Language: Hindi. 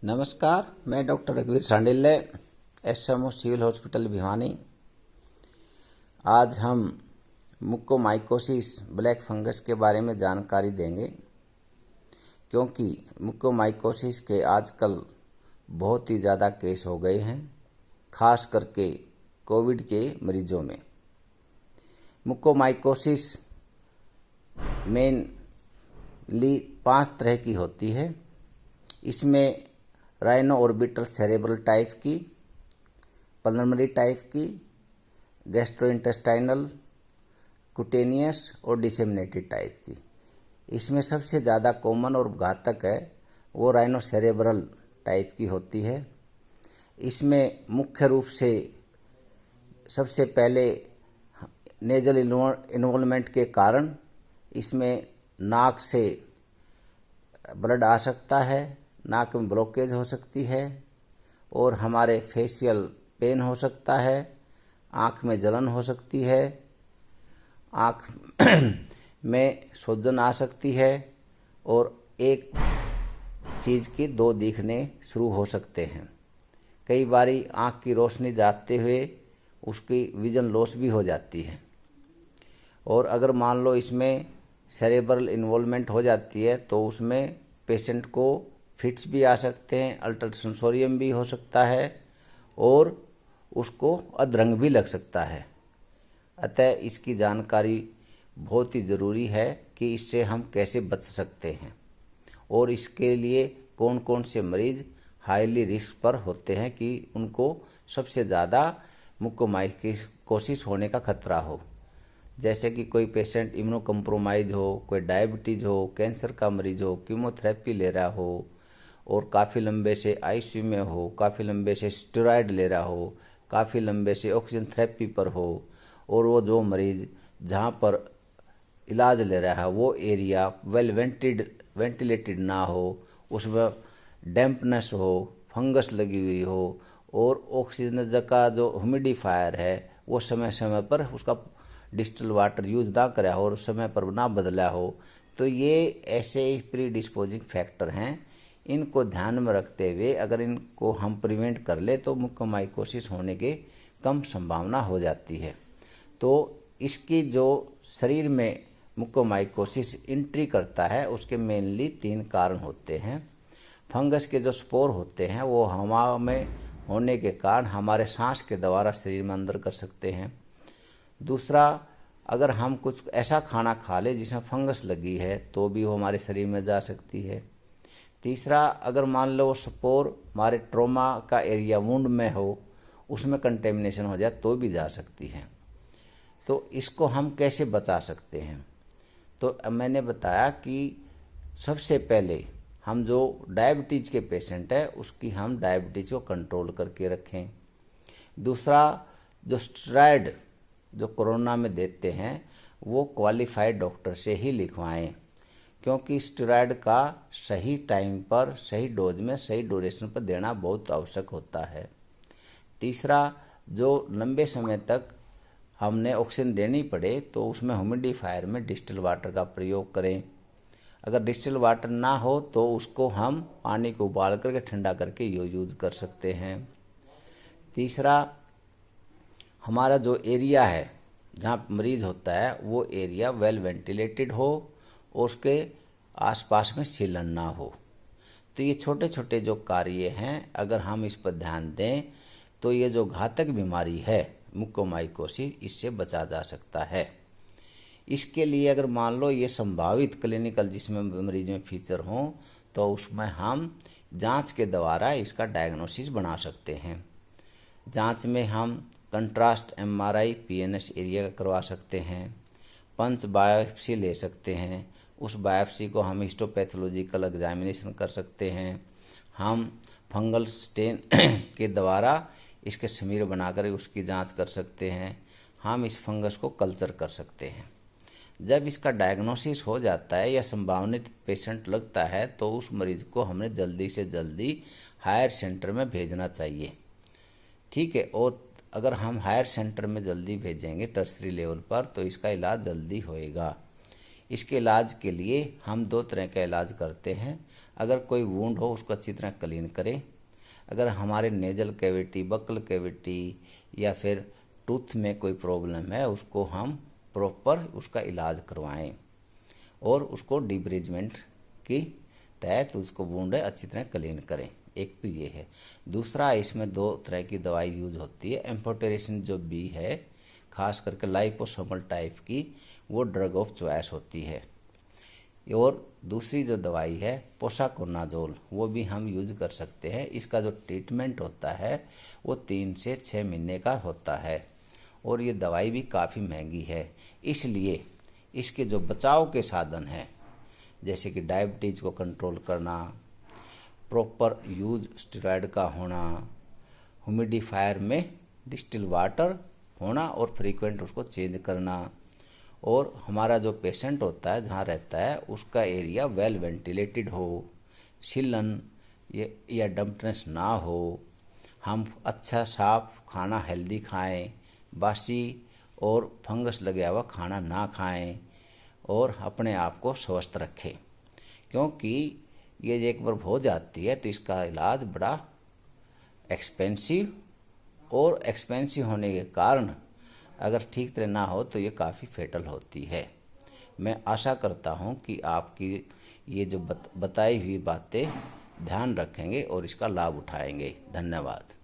नमस्कार, मैं डॉक्टर रघुवीर Sandilya, SMO civil hospital Bhiwani. आज हम मुकोमाइकोसिस ब्लैक फंगस के बारे में जानकारी देंगे, क्योंकि मुकोमाइकोसिस के आजकल बहुत ही ज़्यादा केस हो गए हैं, खास करके कोविड के मरीजों में। मुकोमाइकोसिस मेनली 5 तरह की होती है। इसमें राइनो ऑर्बिटल सेरेब्रल टाइप की, पल्मोनरी टाइप की, गैस्ट्रोइंटेस्टाइनल, कुटेनियस और डिसेमिनेटेड टाइप की। इसमें सबसे ज़्यादा कॉमन और घातक है वो राइनो सेरेब्रल टाइप की होती है। इसमें मुख्य रूप से सबसे पहले नेजल इन्वॉल्वमेंट के कारण इसमें नाक से ब्लड आ सकता है, नाक में ब्लॉकेज हो सकती है और हमारे फेशियल पेन हो सकता है, आँख में जलन हो सकती है, आँख में सूजन आ सकती है और एक चीज़ की 2 दिखने शुरू हो सकते हैं। कई बारी आँख की रोशनी जाते हुए उसकी विजन लॉस भी हो जाती है। और अगर मान लो इसमें सेरेब्रल इन्वॉल्वमेंट हो जाती है तो उसमें पेशेंट को फिट्स भी आ सकते हैं, अल्ट्रासेंसोरियम भी हो सकता है और उसको अधरंग भी लग सकता है। अतः इसकी जानकारी बहुत ही ज़रूरी है कि इससे हम कैसे बच सकते हैं और इसके लिए कौन कौन से मरीज हाईली रिस्क पर होते हैं कि उनको सबसे ज़्यादा मुकोमाइकोसिस होने का खतरा हो। जैसे कि कोई पेशेंट इम्यूनो कम्प्रोमाइज हो, कोई डायबिटीज़ हो, कैंसर का मरीज हो, कीमोथेरेपी ले रहा हो और काफ़ी लंबे से आईसीयू में हो, काफ़ी लंबे से स्टेरॉयड ले रहा हो, काफ़ी लंबे से ऑक्सीजन थेरेपी पर हो और वो जो मरीज़ जहाँ पर इलाज ले रहा है वो एरिया वेल वेंटिलेटेड ना हो, उसमें डैम्पनेस हो, फंगस लगी हुई हो और ऑक्सीजन का जो ह्यूमिडिफायर है वो समय समय पर उसका डिस्टिल वाटर यूज ना करा हो और समय पर ना बदला हो, तो ये ऐसे प्री डिस्पोजिंग फैक्टर हैं। इनको ध्यान में रखते हुए अगर इनको हम प्रिवेंट कर ले तो मुकोमाइकोसिस होने के कम संभावना हो जाती है। तो इसकी जो शरीर में मुकोमाइकोसिस एंट्री करता है उसके मेनली 3 कारण होते हैं। फंगस के जो स्पोर होते हैं वो हवा में होने के कारण हमारे सांस के द्वारा शरीर में अंदर कर सकते हैं। दूसरा, अगर हम कुछ ऐसा खाना खा ले जिसमें फंगस लगी है तो भी वो हमारे शरीर में जा सकती है। तीसरा, अगर मान लो वो स्पोर हमारे ट्रोमा का एरिया वुंड में हो, उसमें कंटेमिनेशन हो जाए तो भी जा सकती है। तो इसको हम कैसे बचा सकते हैं? तो मैंने बताया कि सबसे पहले हम जो डायबिटीज़ के पेशेंट है उसकी हम डायबिटीज़ को कंट्रोल करके रखें। दूसरा, जो स्टेरॉयड जो कोरोना में देते हैं वो क्वालिफाइड डॉक्टर से ही लिखवाएं, क्योंकि स्टेरॉयड का सही टाइम पर, सही डोज में, सही ड्यूरेशन पर देना बहुत आवश्यक होता है। तीसरा, जो लंबे समय तक हमने ऑक्सीजन देनी पड़े तो उसमें ह्यूमिडिफायर में डिस्टिल वाटर का प्रयोग करें। अगर डिस्टिल वाटर ना हो तो उसको हम पानी को उबाल करके ठंडा करके यूज कर सकते हैं। तीसरा, हमारा जो एरिया है जहाँ मरीज होता है वो एरिया वेल वेंटिलेटेड हो और उसके आसपास में सीलन ना हो। तो ये छोटे छोटे जो कार्य हैं अगर हम इस पर ध्यान दें तो ये जो घातक बीमारी है मुकोमाइकोसिस, इससे बचा जा सकता है। इसके लिए अगर मान लो ये संभावित क्लिनिकल जिसमें मरीज में फीचर हों तो उसमें हम जांच के द्वारा इसका डायग्नोसिस बना सकते हैं। जांच में हम कंट्रास्ट एमआरआई पीएनएस एरिया का करवा सकते हैं, पंच बायोप्सी ले सकते हैं, उस बायोप्सी को हम हिस्टोपैथोलॉजिकल एग्जामिनेशन कर सकते हैं, हम फंगल स्टेन के द्वारा इसके समीर बनाकर उसकी जांच कर सकते हैं, हम इस फंगस को कल्चर कर सकते हैं। जब इसका डायग्नोसिस हो जाता है या संभावित पेशेंट लगता है तो उस मरीज को हमने जल्दी से जल्दी हायर सेंटर में भेजना चाहिए। ठीक है, और अगर हम हायर सेंटर में जल्दी भेजेंगे टर्सरी लेवल पर तो इसका इलाज जल्दी होएगा। इसके इलाज के लिए हम 2 तरह का इलाज करते हैं। अगर कोई वुंड हो उसको अच्छी तरह क्लीन करें। अगर हमारे नेजल कैविटी, बकल कैविटी या फिर टूथ में कोई प्रॉब्लम है उसको हम प्रॉपर उसका इलाज करवाएं और उसको डिब्रिजमेंट की तहत उसको वुंड है अच्छी तरह क्लीन करें। एक तो ये है। दूसरा, इसमें 2 तरह की दवाई यूज होती है। एम्फोटेरेसिन जो बी है, खास करके लाइपोसोमल टाइप की, वो ड्रग ऑफ चॉइस होती है। और दूसरी जो दवाई है पोसाकोनाजोल, वो भी हम यूज कर सकते हैं। इसका जो ट्रीटमेंट होता है वो 3 से 6 महीने का होता है और ये दवाई भी काफ़ी महंगी है। इसलिए इसके जो बचाव के साधन हैं, जैसे कि डायबिटीज़ को कंट्रोल करना, प्रॉपर यूज स्टेरॉयड का होना, ह्यूमिडिफायर में डिस्टिल वाटर होना और फ्रीक्वेंट उसको चेंज करना, और हमारा जो पेशेंट होता है जहाँ रहता है उसका एरिया वेल वेंटिलेटेड हो, सीलन या डम्पनेस ना हो, हम अच्छा साफ खाना हेल्दी खाएं, बासी और फंगस लगे हुआ खाना ना खाएं और अपने आप को स्वस्थ रखें। क्योंकि ये एक बार हो जाती है तो इसका इलाज बड़ा एक्सपेंसिव होने के कारण अगर ठीक तरह ना हो तो ये काफ़ी फेटल होती है। मैं आशा करता हूँ कि आपकी ये जो बताई हुई बातें ध्यान रखेंगे और इसका लाभ उठाएंगे। धन्यवाद।